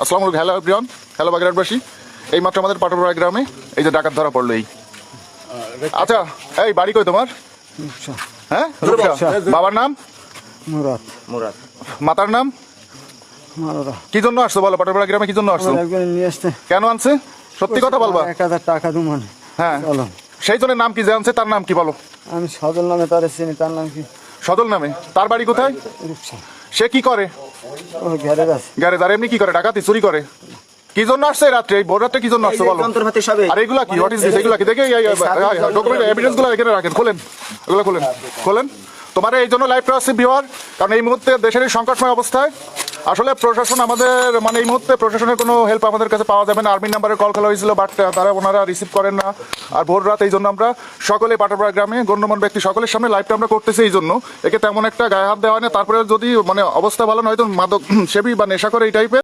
আসসালামু আলাইকুম। Hello everyone, hello বাগেরহাটবাসী। এই মাত্র আমাদের পাটুপাড়া গ্রামে এই যে ডাকাত ধরা পড়লো। এই আচ্ছা, এই বাড়ি কই তোমার? হ্যাঁ, রূপসা। বাবার নাম? মুরাদ। মুরাদ। মাতার নাম? মারোরা। কি জন্য আসছো বলো? পাটুপাড়া গ্রামে কি জন্য আসছো? একজন নিয়ে আসতে। কেন আনছে? সত্যি কথা বলবা? 1000 টাকা দু মানে। হ্যাঁ, চলো। সেই জনের নাম কি জানছে? তার নাম কি বলো? আমি সদল নামে তার চিনি, তার নাম কি? সদল নামে। তার বাড়ি কোথায়? রূপসা। সে কি করে? ও গ্যারেজ আছে। গ্যারেজ। আর এমনি কি করে? ডাকাতি, চুরি করে? কি জন্য আসছে এই রাত্রে? এই ভোর রাত্রে কি জন্য আসছে বলো? যন্ত্রপাতি সবে। আর এগুলা কি? What is this? এগুলা কি? দেখে ডকুমেন্ট এভিডেন্স গুলো এখানে রাখেন। খোলেন, এগুলো খোলেন, খোলেন। তোমার এই জন্য লাইভ আসছে ভিউয়ার, কারণ এই মুহূর্তে দেশের এই সংকটময় অবস্থায় আসলে প্রশাসন আমাদের মানে এই মুহূর্তে প্রশাসনের কোনো হেল্প আমাদের কাছে পাওয়া যাবে না। আর্মি নাম্বারে কল করা হয়েছিল, বাট তারা ওনারা রিসিভ করেন না। আর ভোর রাত এই জন্য আমরা সকলে পাটুপাড়া গ্রামে গণ্যমান্য ব্যক্তি সকলের সামনে লাইভটা আমরা করতেছি। এই জন্য একে তেমন একটা গায়ে হাত দেওয়া হয় না। তারপরে যদি মানে অবস্থা ভালো না হয়তো মাদক সেবী বা নেশা করে এই টাইপের